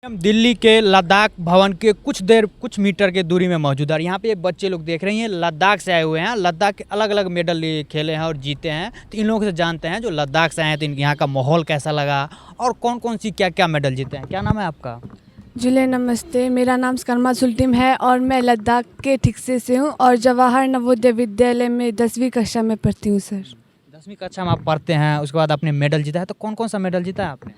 हम दिल्ली के लद्दाख भवन के कुछ मीटर के दूरी में मौजूद है और यहाँ पे बच्चे लोग देख रही हैं लद्दाख से आए हुए हैं। लद्दाख के अलग अलग मेडल खेले हैं और जीते हैं। तो इन लोगों से जानते हैं जो लद्दाख से आए हैं तो इनके यहाँ का माहौल कैसा लगा और कौन कौन सी क्या क्या मेडल जीते हैं। क्या नाम है आपका? जुले नमस्ते, मेरा नाम स्करमा सुल्टिम है और मैं लद्दाख के ठिकसे से हूँ और जवाहर नवोदय विद्यालय में 10वीं कक्षा में पढ़ती हूँ सर। 10वीं कक्षा में आप पढ़ते हैं, उसके बाद आपने मेडल जीता है। तो कौन कौन सा मेडल जीता है आपने?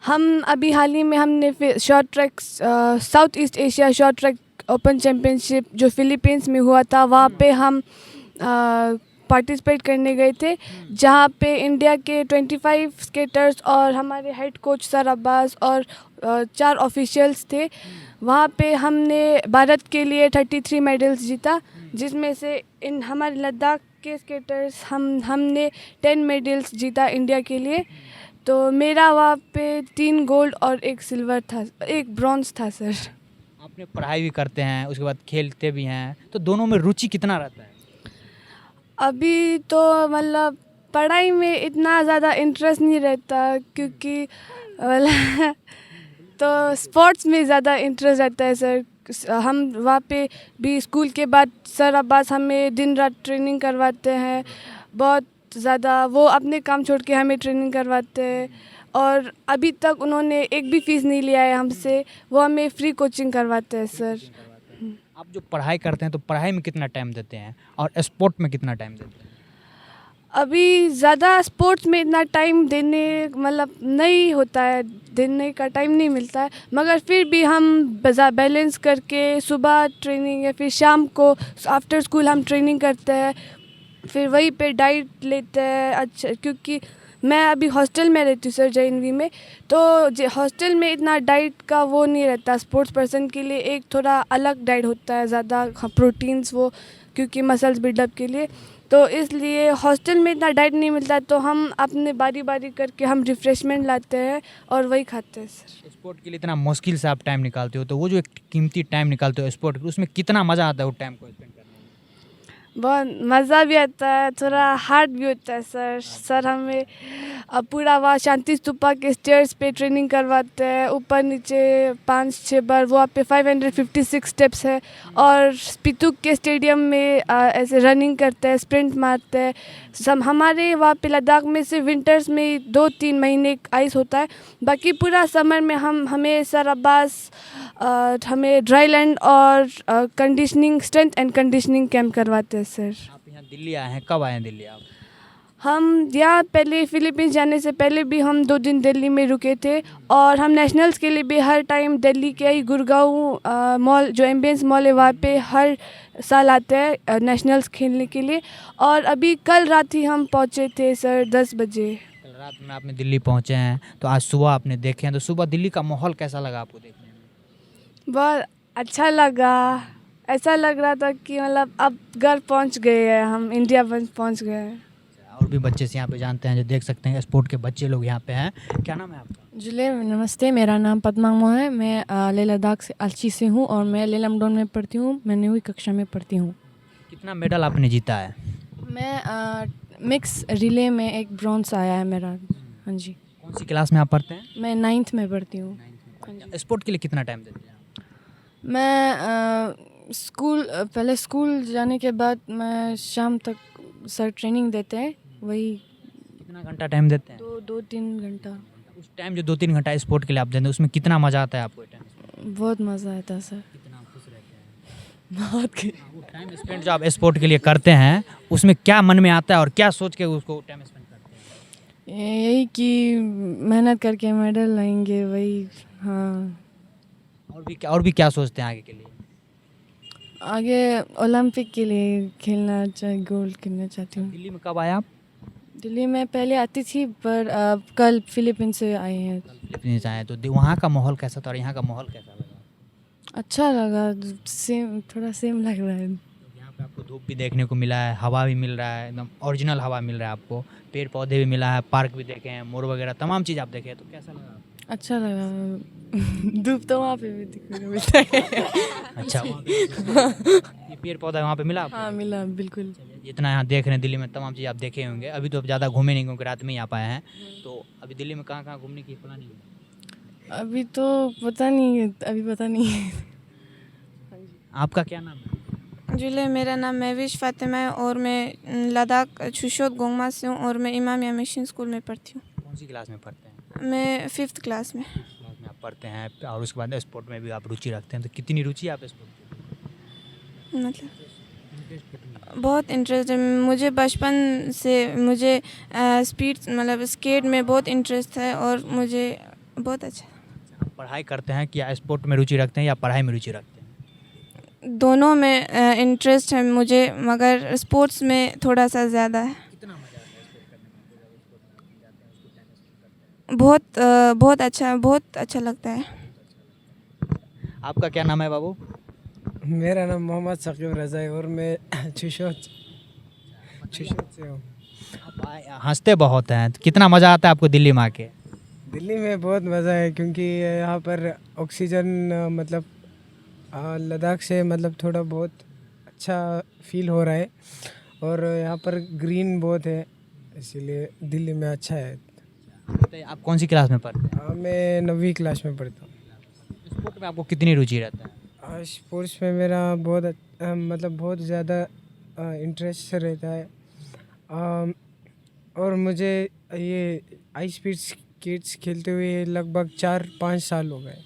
हम अभी हाल ही में हमने short track south east Asia short track open championship जो फिलीपींस में हुआ था वहाँ पे हम पार्टिसिपेट करने गए थे, जहाँ पे इंडिया के 25 स्केटर्स और हमारे हेड कोच सर अब्बास और 4 ऑफिशियल्स थे। वहाँ पे हमने भारत के लिए 33 मेडल्स जीता, जिसमें से इन हमारे लद्दाख के स्केटर्स हमने 10 मेडल्स जीता इंडिया के लिए। तो मेरा वहाँ पे 3 गोल्ड और 1 सिल्वर था, 1 ब्रॉन्ज था सर। आपने पढ़ाई भी करते हैं, उसके बाद खेलते भी हैं, तो दोनों में रुचि कितना रहता है? अभी तो मतलब पढ़ाई में इतना ज़्यादा इंटरेस्ट नहीं रहता, क्योंकि मतलब तो स्पोर्ट्स में ज़्यादा इंटरेस्ट रहता है सर। हम वहाँ पे भी स्कूल के बाद सर अब्बास हमें दिन रात ट्रेनिंग करवाते हैं, बहुत ज़्यादा। वो अपने काम छोड़ के हमें ट्रेनिंग करवाते हैं और अभी तक उन्होंने एक भी फीस नहीं लिया है हमसे। वो हमें फ्री कोचिंग करवाते हैं सर। आप जो पढ़ाई करते हैं तो पढ़ाई में कितना टाइम देते हैं और स्पोर्ट में कितना टाइम देते हैं? अभी ज़्यादा स्पोर्ट्स में इतना टाइम देने मतलब नहीं होता है, देने का टाइम नहीं मिलता है, मगर फिर भी हम बैलेंस करके सुबह ट्रेनिंग या फिर शाम को आफ्टर स्कूल हम ट्रेनिंग करते हैं, फिर वहीं पे डाइट लेते हैं। अच्छा, क्योंकि मैं अभी हॉस्टल में रहती हूँ सर, JNV में, तो हॉस्टल में इतना डाइट का वो नहीं रहता। स्पोर्ट्स पर्सन के लिए एक थोड़ा अलग डाइट होता है, ज़्यादा प्रोटीन्स वो, क्योंकि मसल्स बिल्डअप के लिए। तो इसलिए हॉस्टल में इतना डाइट नहीं मिलता, तो हम अपने बारी बारी करके हम रिफ़्रेशमेंट लाते हैं और वही खाते हैं सर। स्पोर्ट के लिए इतना मुश्किल से आप टाइम निकालते हो, तो वो जो एक कीमती टाइम निकालते हो स्पोर्ट के लिए, उसमें कितना मज़ा आता है वो टाइम को स्पेंड करने में? बहुत मज़ा भी आता है, थोड़ा हार्ड भी होता है सर। सर हमें पूरा वहाँ शांति स्तूपा के स्टेयर्स पे ट्रेनिंग करवाते हैं, ऊपर नीचे 5-6 बार। वहाँ पे 556 स्टेप्स है और स्पीतुक के स्टेडियम में ऐसे रनिंग करते हैं, स्प्रिंट मारते हैं। हमारे वहाँ पे लद्दाख में से विंटर्स में 2-3 महीने आइस होता है, बाकी पूरा समर में हमें सर अब्बास हमें ड्राई लैंड और conditioning, strength and conditioning camp करवाते हैं सर। आप यहाँ दिल्ली आए हैं, कब आए हैं दिल्ली आप? हम यहाँ पहले फिलीपींस जाने से पहले भी हम 2 दिन दिल्ली में रुके थे और हम नेशनल्स के लिए भी हर टाइम दिल्ली के ही गुड़गांव मॉल, जो एम्बियंस मॉल है, वहाँ पे हर साल आते हैं नेशनल्स खेलने के लिए। और अभी कल रात ही हम पहुँचे थे सर 10 बजे। कल रात में आपने दिल्ली पहुँचे हैं, तो आज सुबह आपने देखे हैं, तो सुबह दिल्ली का माहौल कैसा लगा आपको देखने में? बहुत अच्छा लगा, ऐसा लग रहा था कि मतलब अब घर पहुँच गए हैं, हम इंडिया पहुँच गए हैं। और भी बच्चे से यहाँ पे जानते हैं, जो देख सकते हैं स्पोर्ट के बच्चे लोग यहाँ पे हैं। क्या नाम है आपका? जुले नमस्ते, मेरा नाम पद्मामो है। मैं लेह लद्दाख से अलची से हूँ और मैं लेलमडोन में पढ़ती हूँ। मैं 9वीं कक्षा में पढ़ती हूँ। कितना मेडल आपने जीता है? मैं मिक्स रिले में 1 ब्रॉन्ज आया है मेरा। हाँ जी। कौन सी क्लास में आप पढ़ते हैं? मैं 9th में पढ़ती हूँ। स्पोर्ट के लिए कितना टाइम देते हैं? मैं पहले स्कूल जाने के बाद मैं शाम तक सर ट्रेनिंग देते हैं, वही कितना घंटा टाइम देते हैं? 2-3 घंटा। उस टाइम जो 2-3 घंटा स्पोर्ट के लिए आप देते हैं, उसमें कितना मज़ा आता है आपको? टाइम बहुत मज़ा आता है सर, कितना खुश रहते हैं? बहुत। वो टाइम स्पेंड जो आप स्पोर्ट के लिए करते हैं, उसमें क्या मन में आता है और क्या सोच के उसको टाइम स्पेंड करते हैं? यही कि मेहनत करके मेडल लाएंगे, वही। हाँ, और भी क्या सोचते हैं आगे के लिए? आगे ओलंपिक के लिए खेलना गोल्ड करना चाहती हूँ। दिल्ली में कब आए आप? दिल्ली में पहले आती थी, पर कल फिलीपींस से आए हैं। फिलीपींस आए तो वहाँ का माहौल कैसा था और यहाँ का माहौल कैसा लगा? अच्छा लगा, थोड़ा सेम लग रहा है। यहाँ पे आपको धूप भी देखने को मिला है, हवा भी मिल रहा है, एकदम ओरिजिनल हवा मिल रहा है आपको, पेड़ पौधे भी मिला है, पार्क भी देखे हैं, मोर वगैरह तमाम चीज़ आप देखे हैं, तो कैसा लगा आपको? अच्छा लगा। धूप तो वहाँ पे भी दिखने को मिलता है। अच्छा, वहाँ पे ये पेड़ पौधा वहाँ पे मिला आपको? हाँ, मिला बिल्कुल। जितना यहाँ देख रहे हैं दिल्ली में तमाम चीज़ आप देखे होंगे। अभी तो ज़्यादा घूमे नहीं क्योंकि रात में ही आ पाए हैं, तो अभी दिल्ली में कहाँ कहाँ घूमने की प्लानिंग है? अभी तो पता नहीं, अभी पता नहीं। आपका क्या नाम है? जुले, मेरा नाम महविश फातिमा है और मैं लद्दाख छुशोत गोंगमा से हूँ और मैं इमामिया मिशन स्कूल में पढ़ती हूँ। कौन सी क्लास में पढ़ते हैं? मैं 5th क्लास में। क्लास में आप पढ़ते हैं और उसके बाद स्पोर्ट में भी आप रुचि रखते हैं, तो कितनी रुचि है आप स्पोर्ट में? मतलब बहुत इंटरेस्ट है मुझे, बचपन से मुझे स्पीड मतलब स्केट में बहुत इंटरेस्ट है और मुझे बहुत अच्छा। आप पढ़ाई करते हैं कि स्पोर्ट में रुचि रखते हैं या पढ़ाई में रुचि रखते हैं? दोनों में इंटरेस्ट है मुझे, मगर स्पोर्ट्स में थोड़ा सा ज़्यादा है। कितना मजा आता है स्पोर्ट करने में आपको, जब स्पोर्ट में जाते हैं, स्कूल टेनिस करते हैं? बहुत अच्छा लगता है। आपका क्या नाम है बाबू? मेरा नाम मोहम्मद सकीब रज़ा है और मैं छुशोत से हूँ। आप हंसते बहुत हैं, तो कितना मज़ा आता है आपको दिल्ली में आके? दिल्ली में बहुत मज़ा है क्योंकि यहाँ पर ऑक्सीजन मतलब लद्दाख से मतलब थोड़ा बहुत अच्छा फील हो रहा है और यहाँ पर ग्रीन बहुत है, इसीलिए दिल्ली में अच्छा है। तो आप कौन सी क्लास में पढ़ते हैं? मैं 9वीं क्लास में पढ़ता हूँ। स्पोर्ट में आपको कितनी रुचि रहता है? स्पोर्ट्स में मेरा बहुत मतलब बहुत ज़्यादा इंटरेस्ट रहता है और मुझे ये हाई स्पीड स्केट्स खेलते हुए लगभग 4-5 साल हो गए।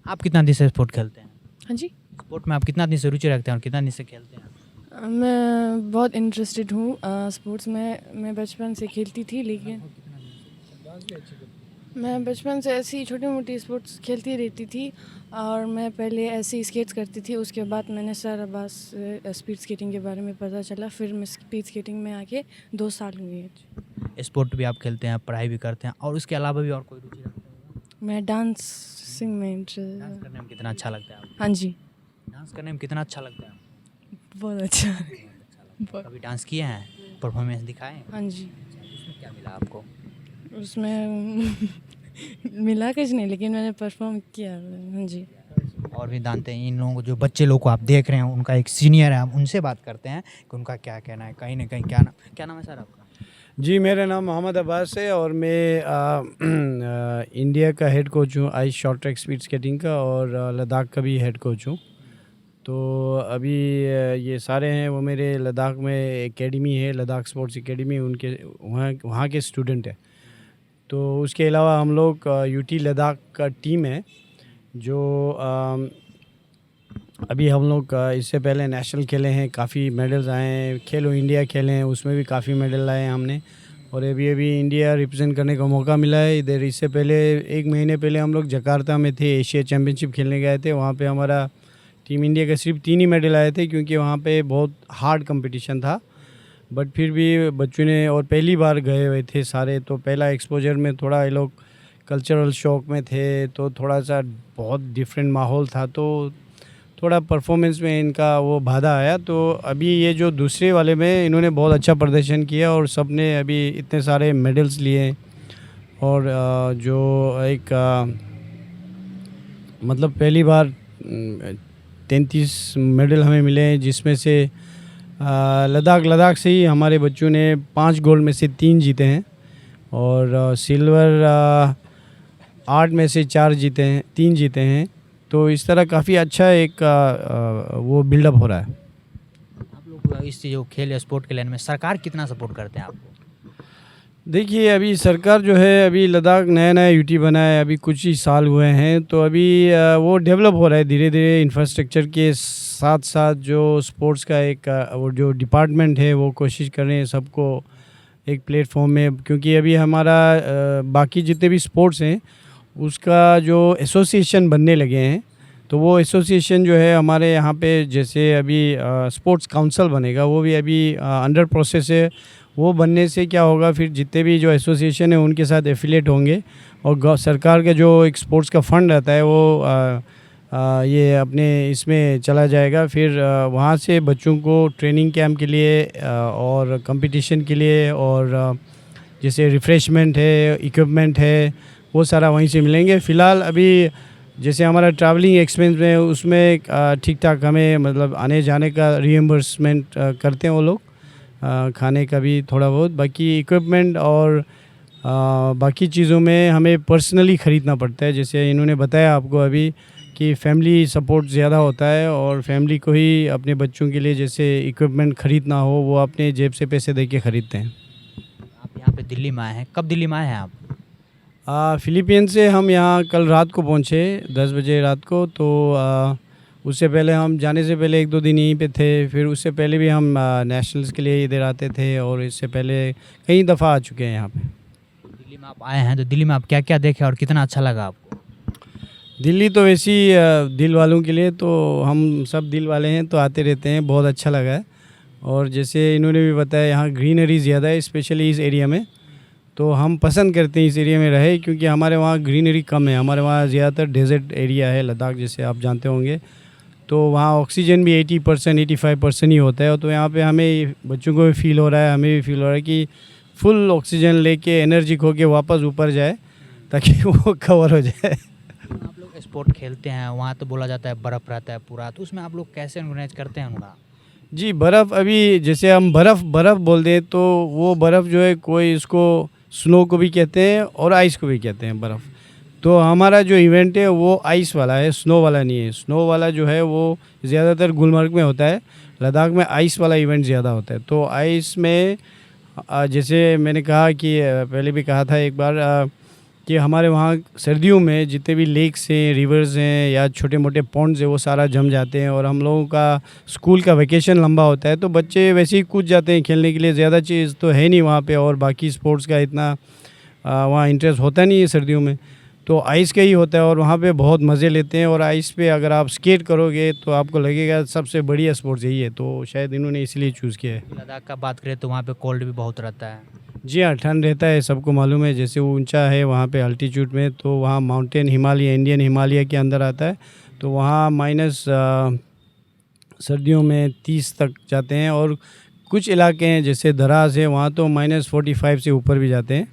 आप कितना दिन से स्पोर्ट खेलते हैं? हाँ जी, स्पोर्ट में आप कितना दिन से रुचि रखते हैं और कितना दिन से खेलते हैं? मैं बहुत इंटरेस्टेड हूँ स्पोर्ट्स में। मैं बचपन से खेलती थी, लेकिन मैं बचपन से ऐसी छोटी मोटी स्पोर्ट्स खेलती रहती थी और मैं पहले ऐसे ही स्केट्स करती थी। उसके बाद मैंने सर अब्बास से स्पीड स्केटिंग के बारे में पता चला, फिर मैं स्पीड स्केटिंग में आके 2 साल हुए हैं। स्पोर्ट भी आप खेलते हैं, पढ़ाई भी करते हैं, और उसके अलावा भी और कोई रुचि रखते हैं? मैं डांसिंग में इंटरेस्ट। डांस करने में कितना अच्छा लगता है आपको? हाँ जी, डांस करने में कितना अच्छा लगता है आपको? बहुत अच्छा। कभी डांस किए हैं, परफॉर्मेंस दिखाए हैं? हाँ जी, उसमें क्या मिला आपको? उसमें मिला कुछ नहीं, लेकिन मैंने परफॉर्म किया। हाँ जी। और भी जानते हैं इन लोगों को, जो बच्चे लोग को आप देख रहे हैं, उनका एक सीनियर है, हम उनसे बात करते हैं कि उनका क्या कहना है। कहीं ना कहीं क्या नाम है सर आपका? जी, मेरा नाम मोहम्मद अब्बास है और मैं इंडिया का हेड कोच हूँ ice short track speed skating का, और लद्दाख का भी हेड कोच हूँ। तो अभी ये सारे हैं वो मेरे लद्दाख में एकेडमी है, लद्दाख स्पोर्ट्स एकेडमी, उनके वहाँ के स्टूडेंट है। तो उसके अलावा हम लोग यूटी लद्दाख का टीम है जो अभी हम लोग इससे पहले नेशनल खेले हैं, काफ़ी मेडल्स आए हैं। खेलो इंडिया खेले हैं, उसमें भी काफ़ी मेडल लाए हैं हमने, और अभी इंडिया रिप्रेजेंट करने का मौका मिला है इधर। इससे पहले 1 महीने पहले हम लोग जकार्ता में थे, एशिया चैम्पियनशिप खेलने गए थे। वहाँ पे हमारा टीम इंडिया के सिर्फ 3 ही मेडल आए थे, क्योंकि वहाँ पे बहुत हार्ड कंपटीशन था। बट फिर भी बच्चों ने, और पहली बार गए हुए थे सारे, तो पहला एक्सपोजर में थोड़ा ये लोग कल्चरल शॉक में थे, तो थोड़ा सा बहुत डिफरेंट माहौल था, तो थोड़ा परफॉर्मेंस में इनका वो बाधा आया। तो अभी ये जो दूसरे वाले में इन्होंने बहुत अच्छा प्रदर्शन किया और सब ने अभी इतने सारे मेडल्स लिए, और जो एक मतलब पहली बार 33 मेडल हमें मिले हैं, जिसमें से लद्दाख से ही हमारे बच्चों ने 5 गोल्ड में से 3 जीते हैं, और सिल्वर 8 में से 3 जीते हैं। तो इस तरह काफ़ी अच्छा एक वो बिल्डअप हो रहा है। आप लोग इस जो खेल स्पोर्ट के लाइन में सरकार कितना सपोर्ट करते हैं आपको? देखिए, अभी सरकार जो है, अभी लद्दाख नया यूटी बना है, अभी कुछ ही साल हुए हैं, तो अभी वो डेवलप हो रहा है धीरे धीरे। इंफ्रास्ट्रक्चर के साथ साथ जो स्पोर्ट्स का एक वो जो डिपार्टमेंट है, वो कोशिश कर रहे हैं सबको एक प्लेटफॉर्म में, क्योंकि अभी हमारा बाकी जितने भी स्पोर्ट्स हैं उसका जो एसोसिएशन बनने लगे हैं। तो वो एसोसिएशन जो है हमारे यहाँ पे, जैसे अभी स्पोर्ट्स काउंसिल बनेगा, वो भी अभी अंडर प्रोसेस है। वो बनने से क्या होगा, फिर जितने भी जो एसोसिएशन है उनके साथ एफिलेट होंगे, और सरकार का जो एक स्पोर्ट्स का फंड रहता है वो ये अपने इसमें चला जाएगा। फिर वहाँ से बच्चों को ट्रेनिंग कैंप के लिए और कंपटीशन के लिए, और जैसे रिफ़्रेशमेंट है, इक्विपमेंट है, वो सारा वहीं से मिलेंगे। फ़िलहाल अभी जैसे हमारा ट्रैवलिंग एक्सपेंस में, उसमें ठीक ठाक हमें मतलब आने जाने का रीएम्बर्समेंट करते हैं वो लोग, खाने का भी थोड़ा बहुत। बाकी इक्विपमेंट और बाकी चीज़ों में हमें पर्सनली ख़रीदना पड़ता है। जैसे इन्होंने बताया आपको अभी कि फैमिली सपोर्ट ज़्यादा होता है और फैमिली को ही अपने बच्चों के लिए जैसे इक्विपमेंट ख़रीदना हो वो अपने जेब से पैसे दे के ख़रीदते हैं। आप यहाँ पे दिल्ली में आए हैं, कब दिल्ली में आए हैं आप? फ़िलीपींस से हम यहाँ कल रात को पहुँचे 10 बजे रात को। तो उससे पहले हम जाने से पहले 1-2 दिन यहीं पे थे। फिर उससे पहले भी हम नेशनल्स के लिए इधर आते थे और इससे पहले कई दफ़ा आ चुके हैं यहाँ पे। दिल्ली में आप आए हैं तो दिल्ली में आप क्या क्या देखे और कितना अच्छा लगा आपको? दिल्ली तो वैसी दिल वालों के लिए तो हम सब दिल वाले हैं तो आते रहते हैं, बहुत अच्छा लगा है। और जैसे इन्होंने भी बताया यहाँ ग्रीनरी ज़्यादा है स्पेशली इस एरिया में, तो हम पसंद करते हैं इस एरिया में रहे क्योंकि हमारे वहाँ ग्रीनरी कम है। हमारे वहाँ ज़्यादातर डेजर्ट एरिया है लद्दाख, जैसे आप जानते होंगे। तो वहाँ ऑक्सीजन भी 80% 85% ही होता है। तो यहाँ पे हमें बच्चों को भी फील हो रहा है, हमें भी फील हो रहा है कि फुल ऑक्सीजन लेके एनर्जी खो के वापस ऊपर जाए ताकि वो कवर हो जाए। आप लोग स्पोर्ट खेलते हैं, वहाँ तो बोला जाता है बर्फ़ रहता है पूरा, तो उसमें आप लोग कैसे ऑर्गेनाइज करते हैं उनका? जी बर्फ़, अभी जैसे हम बर्फ़ बोलते हैं तो वो बर्फ़ जो है कोई इसको स्नो को भी कहते हैं और आइस को भी कहते हैं बर्फ़। तो हमारा जो इवेंट है वो आइस वाला है, स्नो वाला नहीं है। स्नो वाला जो है वो ज़्यादातर गुलमर्ग में होता है, लद्दाख में आइस वाला इवेंट ज़्यादा होता है। तो आइस में जैसे मैंने कहा कि पहले भी कहा था एक बार कि हमारे वहाँ सर्दियों में जितने भी लेक्स हैं, रिवर्स हैं या छोटे मोटे पॉन्ड्स हैं वो सारा जम जाते हैं। और हम लोगों का स्कूल का वैकेशन लंबा होता है तो बच्चे वैसे ही कूद जाते हैं खेलने के लिए। ज़्यादा चीज़ तो है नहीं वहाँ पे और बाकी स्पोर्ट्स का इतना वहाँ इंटरेस्ट होता नहीं है सर्दियों में, तो आइस का ही होता है और वहाँ पे बहुत मज़े लेते हैं। और आइस पे अगर आप स्केट करोगे तो आपको लगेगा सबसे बढ़िया स्पोर्ट्स यही है, तो शायद इन्होंने इसलिए चूज़ किया है। लद्दाख का बात करें तो वहाँ पे कोल्ड भी बहुत रहता है। जी हाँ, ठंड रहता है, सबको मालूम है। जैसे वो ऊंचा है वहाँ पे अल्टीट्यूड में, तो वहाँ माउंटेन हिमालय, इंडियन हिमालय के अंदर आता है, तो वहाँ माइनस सर्दियों में 30 तक जाते हैं। और कुछ इलाके हैं जैसे दराज है वहाँ तो -45 से ऊपर भी जाते हैं।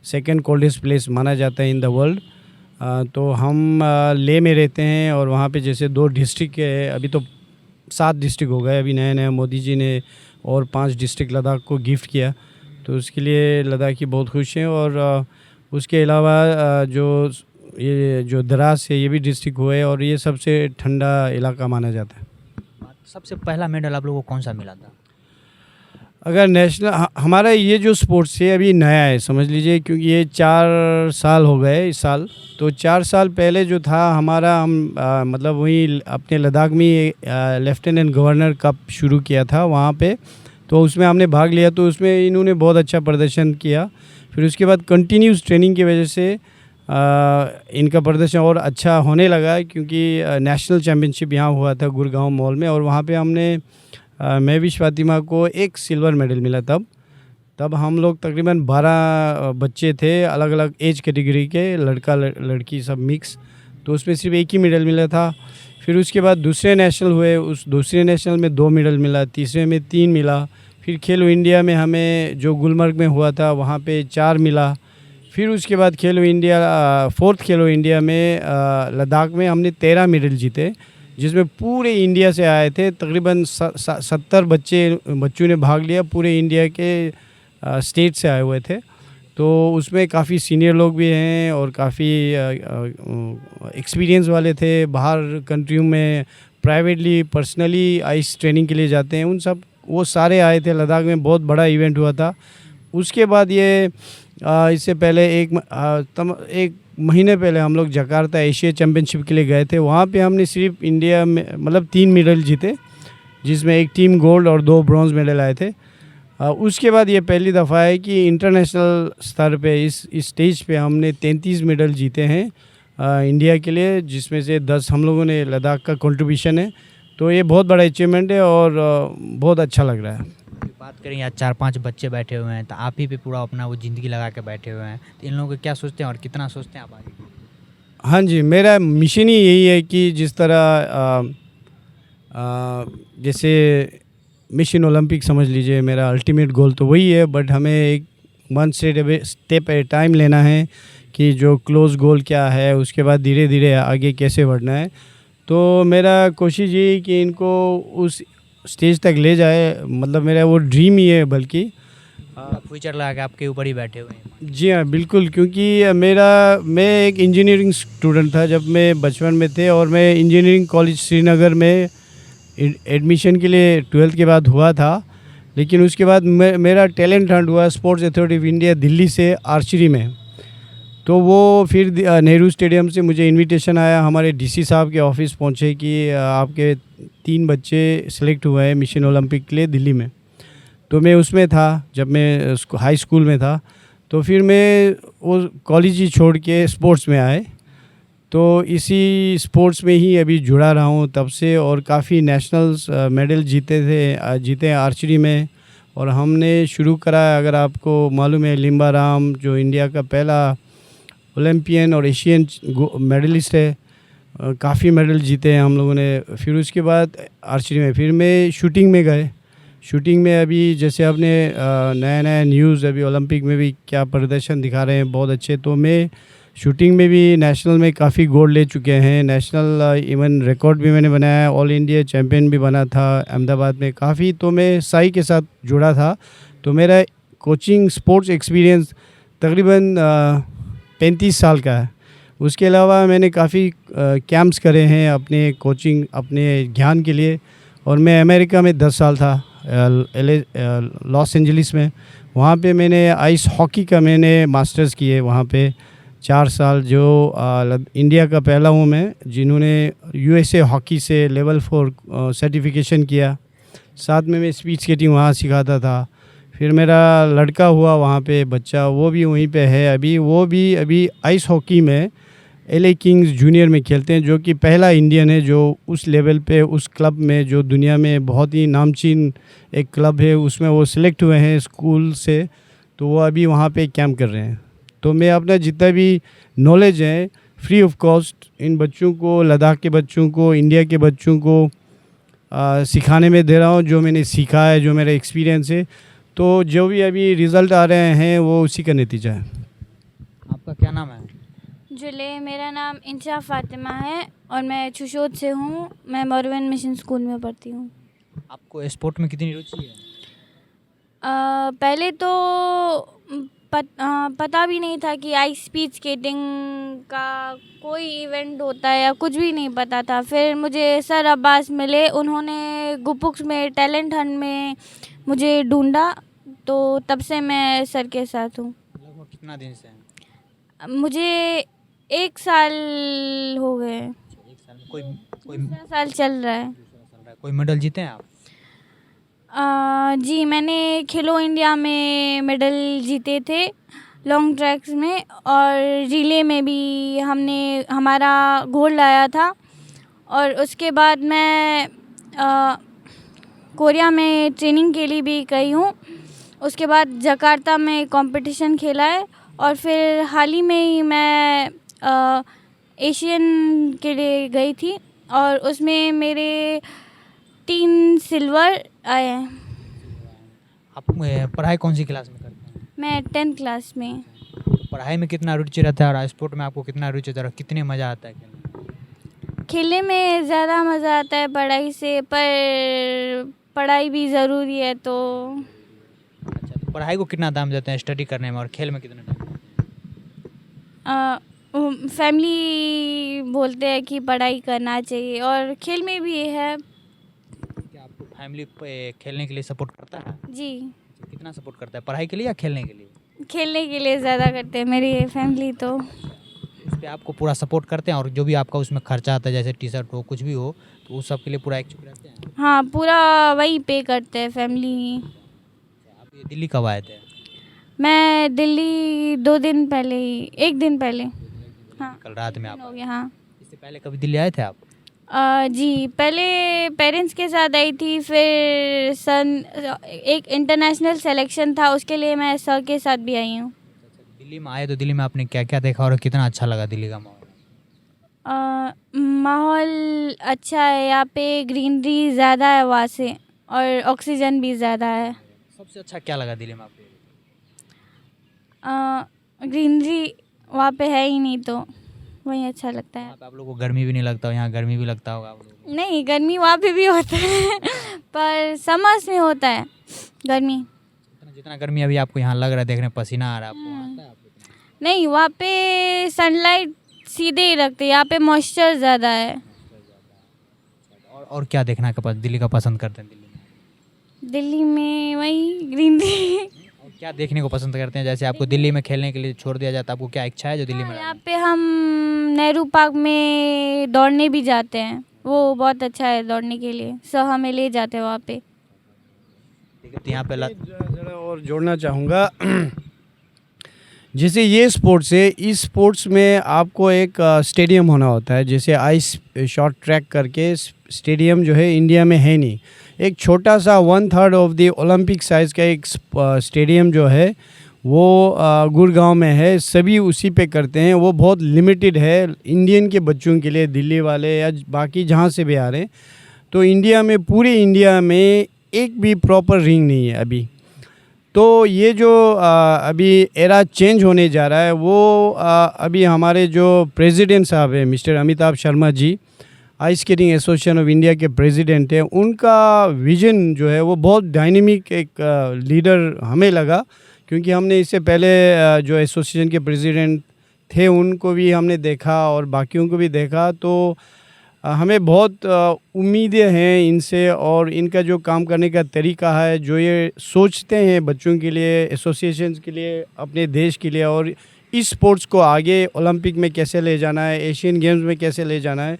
सेकंड कोल्डेस्ट प्लेस माना जाता है इन द वर्ल्ड। तो हम लेह में रहते हैं और वहाँ पे जैसे 2 डिस्ट्रिक्ट है, अभी तो 7 डिस्ट्रिक्ट हो गए अभी नए मोदी जी ने, और 5 डिस्ट्रिक्ट लद्दाख को गिफ्ट किया, तो उसके लिए लद्दाखी बहुत खुश हैं। और उसके अलावा ये जो दराज है ये भी डिस्ट्रिक्ट हुआ है और ये सबसे ठंडा इलाका माना जाता है। सबसे पहला मेडल आप लोगों को कौन सा मिला था? अगर नेशनल हमारा ये जो स्पोर्ट्स है अभी नया है समझ लीजिए, क्योंकि ये 4 साल हो गए इस साल। तो 4 साल पहले जो था हमारा, हम मतलब वहीं अपने लद्दाख में लेफ्टिनेंट गवर्नर कप शुरू किया था वहाँ पे, तो उसमें हमने भाग लिया। तो उसमें इन्होंने बहुत अच्छा प्रदर्शन किया। फिर उसके बाद कंटिन्यूस ट्रेनिंग की वजह से इनका प्रदर्शन और अच्छा होने लगा, क्योंकि नेशनल चैम्पियनशिप यहाँ हुआ था गुड़गांव मॉल में, और वहाँ पे हमने महविश फातिमा को 1 सिल्वर मेडल मिला। तब हम लोग तकरीबन 12 बच्चे थे, अलग अलग एज कैटेगरी के, लड़का लड़की सब मिक्स, तो उसमें सिर्फ 1 ही मेडल मिला था। फिर उसके बाद दूसरे नेशनल हुए, उस दूसरे नेशनल में 2 मेडल मिला, तीसरे में 3 मिला। फिर खेलो इंडिया में हमें जो गुलमर्ग में हुआ था वहाँ पे 4 मिला। फिर उसके बाद खेलो इंडिया 4th खेलो इंडिया में लद्दाख में हमने 13 मेडल जीते, जिसमें पूरे इंडिया से आए थे। तकरीबन 70 बच्चों ने भाग लिया, पूरे इंडिया के स्टेट से आए हुए थे। तो उसमें काफ़ी सीनियर लोग भी हैं और काफ़ी एक्सपीरियंस वाले थे, बाहर कंट्रियों में प्राइवेटली पर्सनली आइस ट्रेनिंग के लिए जाते हैं, वो सारे आए थे। लद्दाख में बहुत बड़ा इवेंट हुआ था। उसके बाद ये इससे पहले एक महीने पहले हम लोग जकार्ता एशिया चैम्पियनशिप के लिए गए थे। वहाँ पे हमने सिर्फ इंडिया में मतलब 3 मेडल जीते, जिसमें 1 टीम गोल्ड और 2 ब्रॉन्ज मेडल आए थे। उसके बाद ये पहली दफ़ा है कि इंटरनेशनल स्तर पे इस स्टेज पे हमने 33 मेडल जीते हैं इंडिया के लिए, जिसमें से 10 हम लोगों ने लद्दाख का कंट्रीब्यूशन है। तो ये बहुत बड़ा अचीवमेंट है और बहुत अच्छा लग रहा है। बात करें यहाँ 4-5 बच्चे बैठे हुए हैं, तो आप ही पे पूरा अपना वो ज़िंदगी लगा के बैठे हुए हैं, तो इन लोगों को क्या सोचते हैं और कितना सोचते हैं आप आगे? हाँ जी, मेरा मिशन ही यही है कि जिस तरह जैसे मिशन ओलंपिक समझ लीजिए, मेरा अल्टीमेट गोल तो वही है, बट हमें एक 1 स्टेप एट टाइम लेना है कि जो क्लोज गोल क्या है, उसके बाद धीरे धीरे आगे कैसे बढ़ना है। तो मेरा कोशिश ये है कि इनको उस स्टेज तक ले जाए, मतलब मेरा वो ड्रीम ही है। बल्कि फ्यूचर लगा के आपके ऊपर ही बैठे हुए हैं। जी हाँ, बिल्कुल, क्योंकि मैं एक इंजीनियरिंग स्टूडेंट था जब मैं बचपन में थे, और मैं इंजीनियरिंग कॉलेज श्रीनगर में एडमिशन के लिए 12th के बाद हुआ था। लेकिन उसके बाद मेरा टैलेंट हंट हुआ sports authority of India Delhi से आर्चरी में। तो वो फिर नेहरू स्टेडियम से मुझे इनविटेशन आया, हमारे डीसी साहब के ऑफिस पहुँचे कि आपके 3 बच्चे सेलेक्ट हुए हैं मिशन ओलंपिक के लिए दिल्ली में। तो मैं उसमें था जब मैं हाई स्कूल में था। तो फिर मैं वो कॉलेज ही छोड़ के स्पोर्ट्स में आए, तो इसी स्पोर्ट्स में ही अभी जुड़ा रहा हूँ तब से, और काफ़ी नेशनल्स मेडल जीते हैं आर्चरी में। और हमने शुरू करा, अगर आपको मालूम है, लिम्बा राम जो इंडिया का पहला ओलंपियन और एशियन मेडलिस्ट है, काफ़ी मेडल जीते हैं हम लोगों ने। फिर उसके बाद आर्चरी में फिर मैं शूटिंग में गए। शूटिंग में अभी जैसे आपने नया नया न्यूज़, अभी ओलंपिक में भी क्या प्रदर्शन दिखा रहे हैं बहुत अच्छे। तो मैं शूटिंग में भी नेशनल में काफ़ी गोल्ड ले चुके हैं, नेशनल इवन रिकॉर्ड भी मैंने बनाया, ऑल इंडिया चैम्पियन भी बना था अहमदाबाद में काफ़ी। तो मैं साई के साथ जुड़ा था। तो मेरा कोचिंग स्पोर्ट्स एक्सपीरियंस तकरीबन 35 साल का है। उसके अलावा मैंने काफ़ी कैंप्स करे हैं अपने कोचिंग, अपने ज्ञान के लिए। और मैं अमेरिका में 10 साल था, लॉस एंजलिस में। वहाँ पे मैंने आइस हॉकी का मैंने मास्टर्स किए वहाँ पे 4 साल। जो इंडिया का पहला हूँ मैं जिन्होंने यूएसए हॉकी से लेवल 4 सर्टिफिकेशन किया। साथ में मैं स्पीड स्केटिंग वहाँ सिखाता था। फिर मेरा लड़का हुआ वहाँ पे बच्चा, वो भी वहीं पे है अभी। वो भी अभी आइस हॉकी में LA किंग्स जूनियर में खेलते हैं, जो कि पहला इंडियन है जो उस लेवल पे, उस क्लब में, जो दुनिया में बहुत ही नामचीन एक क्लब है, उसमें वो सिलेक्ट हुए हैं स्कूल से। तो वो अभी वहाँ पे कैंप कर रहे हैं। तो मैं अपना जितना भी नॉलेज है फ्री ऑफ कॉस्ट इन बच्चों को, लद्दाख के बच्चों को, इंडिया के बच्चों को सिखाने में दे रहा हूँ, जो मैंने सीखा है, जो मेरा एक्सपीरियंस है। तो जो भी अभी रिज़ल्ट आ रहे हैं वो उसी का नतीजा है। आपका क्या नाम है? जुले, मेरा नाम इंशा फ़ातिमा है और मैं छुशोद से हूँ। मैं मोरवन मिशन स्कूल में पढ़ती हूँ। आपको स्पोर्ट में कितनी रुचि है? पहले तो पता भी नहीं था कि आइस स्पीड स्केटिंग का कोई इवेंट होता है या कुछ भी नहीं पता था। फिर मुझे सर अब्बास मिले, उन्होंने गुपुक्स में टैलेंट हंट में मुझे ढूंढा, तो तब से मैं सर के साथ हूँ। लगभग कितना दिन से हैं? मुझे 1 साल हो गए। 1 साल में कोई दूसरा साल चल रहा है। कोई मेडल जीते हैं आप? जी, मैंने खेलो इंडिया में मेडल जीते थे लॉन्ग ट्रैक्स में, और रिले में भी हमारा गोल्ड आया था। और उसके बाद मैं कोरिया में ट्रेनिंग के लिए भी गई हूँ। उसके बाद जकार्ता में कंपटीशन खेला है, और फिर हाल ही में ही मैं एशियन के लिए गई थी, और उसमें मेरे 3 सिल्वर आए हैं। आप पढ़ाई कौन सी क्लास में करते हैं? मैं 10th क्लास में। तो पढ़ाई में कितना रुचि रहता है और स्पोर्ट में आपको कितना रुचि रहता है? कितने मज़ा आता है खेलने? खेलने में ज़्यादा मज़ा आता है पढ़ाई से, पर पढ़ाई भी ज़रूरी है। तो अच्छा, तो पढ़ाई को कितना दाम देते हैं स्टडी करने में, और खेल में कितना टाइम? फैमिली बोलते हैं कि पढ़ाई करना चाहिए, और खेल में भी है। क्या आपको फैमिली खेलने के लिए सपोर्ट करता है? जी, कितना सपोर्ट करता है, पढ़ाई के लिए या खेलने के लिए? खेलने के लिए ज़्यादा करते हैं मेरी फैमिली। तो उस पर आपको पूरा सपोर्ट करते हैं, और जो भी आपका उसमें खर्चा आता है, जैसे टी शर्ट हो, कुछ भी हो, तो उस सब के लिए पूरा एक्टिव रहते हैं? हाँ, पूरा वही पे करते हैं, फैमिली ही। आप ये दिल्ली कब आए थे? मैं दिल्ली 2 दिन पहले ही, 1 दिन पहले। हाँ, कल रात में आप हो गया। हाँ इससे पहले कभी दिल्ली आए थे आप? जी, पहले पेरेंट्स के साथ आई थी, फिर एक इंटरनेशनल सिलेक्शन था, उसके लिए मैं सर के साथ भी आई हूँ। दिल्ली में आए तो दिल्ली में आपने क्या क्या देखा और कितना अच्छा लगा दिल्ली का माहौल? माहौल अच्छा है, यहाँ पे ग्रीनरी ज़्यादा है वहाँ से, और ऑक्सीजन भी ज़्यादा है। सबसे अच्छा क्या लगा दिल्ली में आपको? ग्रीनरी वहाँ पे है ही नहीं, तो वही अच्छा लगता है। वहाँ पे आप लोगों को गर्मी भी नहीं लगता हो? यहाँ गर्मी भी लगता होगा आप लोगों को? नहीं, गर्मी वहाँ पे भी होता है पर समर्स में होता है गर्मी। इतना जितना गर्मी अभी आपको यहाँ लग रहा है, देखने पसीना आ रहा है आपको, आता है आपको इतना? नहीं, वहाँ पे सनलाइट सीधे ही रखते, यहाँ पे मॉइस्चर ज़्यादा है। और क्या देखना का दिल्ली का पसंद करते हैं दिल्ली में? दिल्ली में वही ग्रीनरी। और क्या देखने को पसंद करते हैं? जैसे आपको दिल्ली में खेलने के लिए छोड़ दिया जाता है, आपको क्या इच्छा है जो दिल्ली में यहाँ पे हम नेहरू पार्क में दौड़ने भी जाते हैं, वो बहुत अच्छा है दौड़ने के लिए, सब हमें ले जाते हैं वहाँ पे। ठीक है, तो यहाँ पे ज़रा और जोड़ना चाहूँगा जैसे ये स्पोर्ट्स है, इस स्पोर्ट्स में आपको एक स्टेडियम होना होता है। जैसे आइस शॉर्ट ट्रैक करके स्टेडियम जो है इंडिया में है नहीं। एक छोटा सा 1/3 ऑफ द ओलंपिक साइज़ का एक स्टेडियम जो है वो गुड़गांव में है, सभी उसी पे करते हैं। वो बहुत लिमिटेड है इंडियन के बच्चों के लिए, दिल्ली वाले या बाकी जहाँ से भी आ रहे हैं। तो इंडिया में, पूरे इंडिया में एक भी प्रॉपर रिंग नहीं है अभी। तो ये जो अभी एरा चेंज होने जा रहा है, वो अभी हमारे जो प्रेसिडेंट साहब हैं mister Amitabh Sharma ji, ice skating association of India के प्रेसिडेंट हैं, उनका विज़न जो है वो बहुत डायनेमिक एक लीडर हमें लगा। क्योंकि हमने इससे पहले जो एसोसिएशन के प्रेसिडेंट थे उनको भी हमने देखा और बाकियों को भी देखा, तो हमें बहुत उम्मीदें हैं इनसे। और इनका जो काम करने का तरीका है, जो ये सोचते हैं बच्चों के लिए, एसोसिएशंस के लिए, अपने देश के लिए, और इस स्पोर्ट्स को आगे ओलंपिक में कैसे ले जाना है, एशियन गेम्स में कैसे ले जाना है,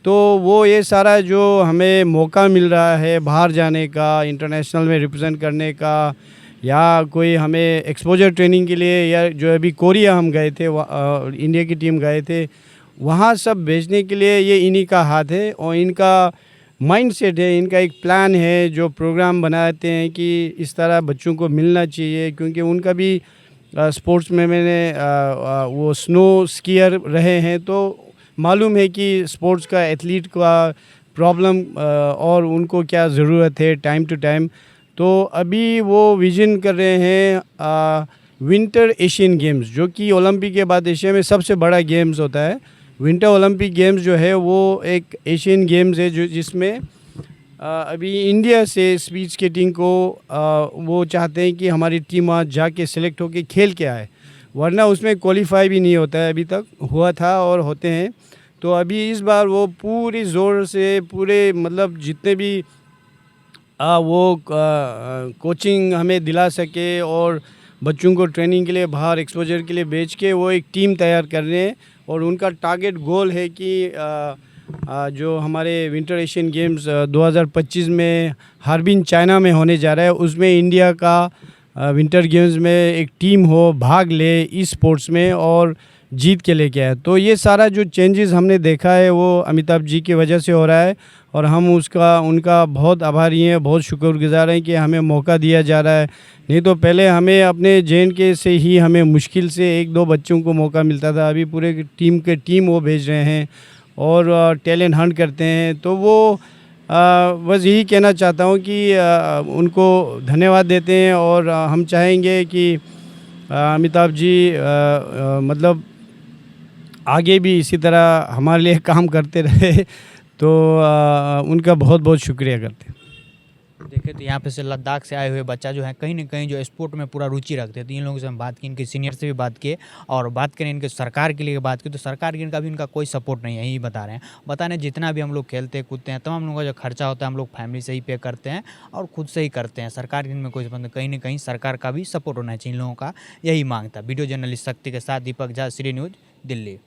तो वो ये सारा जो हमें मौका मिल रहा है बाहर जाने का, इंटरनेशनल में रिप्रेजेंट करने का, या कोई हमें एक्सपोजर ट्रेनिंग के लिए, या जो अभी कोरिया हम गए थे, इंडिया की टीम गए थे, वहाँ सब भेजने के लिए ये इन्हीं का हाथ है। और इनका माइंडसेट है, इनका एक प्लान है, जो प्रोग्राम बनाते हैं कि इस तरह बच्चों को मिलना चाहिए। क्योंकि उनका भी स्पोर्ट्स में मैंने वो स्नो स्कीयर रहे हैं, तो मालूम है कि स्पोर्ट्स का एथलीट का प्रॉब्लम और उनको क्या ज़रूरत है टाइम टू टाइम। तो अभी वो विज़न कर रहे हैं विंटर एशियन गेम्स, जो कि ओलंपिक के बाद एशिया में सबसे बड़ा गेम्स होता है। विंटर ओलंपिक गेम्स जो है वो एक एशियन गेम्स है, जो जिसमें अभी इंडिया से स्पीड स्केटिंग को वो चाहते हैं कि हमारी टीम वहाँ जाके सिलेक्ट होके खेल के आए, वरना उसमें क्वालिफाई भी नहीं होता है। अभी तक हुआ था और होते हैं। तो अभी इस बार वो पूरी ज़ोर से, पूरे मतलब जितने भी वो कोचिंग हमें दिला सके और बच्चों को ट्रेनिंग के लिए बाहर एक्सपोजर के लिए भेज के वो एक टीम तैयार कर रहे हैं। और उनका टारगेट गोल है कि जो हमारे विंटर एशियन गेम्स 2025 में हार्बिन चाइना में होने जा रहा है, उसमें इंडिया का विंटर गेम्स में एक टीम हो, भाग ले इस स्पोर्ट्स में और जीत के लेके आए। तो ये सारा जो चेंजेस हमने देखा है वो अमिताभ जी की वजह से हो रहा है, और हम उनका बहुत आभारी हैं, बहुत शुक्रगुजार हैं कि हमें मौका दिया जा रहा है। नहीं तो पहले हमें अपने JNK से ही हमें मुश्किल से 1-2 बच्चों को मौका मिलता था। अभी पूरे टीम वो भेज रहे हैं और टैलेंट हंट करते हैं। तो वो बस यही कहना चाहता हूँ कि उनको धन्यवाद देते हैं। और हम चाहेंगे कि अमिताभ जी मतलब आगे भी इसी तरह हमारे लिए काम करते रहे। तो उनका बहुत बहुत शुक्रिया करते हैं। देखें तो यहाँ पे से लद्दाख से आए हुए बच्चा जो है कहीं ना कहीं जो स्पोर्ट में पूरा रुचि रखते हैं। तो इन लोगों से हम बात की, इनके सीनियर से भी बात किए और बात करें इनके सरकार के लिए बात की, तो सरकार की इनका कोई सपोर्ट नहीं है। यही बता रहे हैं जितना भी हम लोग खेलते कूदते हैं, तमाम लोगों का जो खर्चा होता है हम लोग फैमिली से ही पे करते हैं और खुद से ही करते हैं। सरकार की इनमें कोई संबंध, कहीं ना कहीं सरकार का भी सपोर्ट होना चाहिए इन लोगों का, यही मांग था। वीडियो जर्नलिस्ट शक्ति के साथ दीपक झा, श्री न्यूज़, दिल्ली।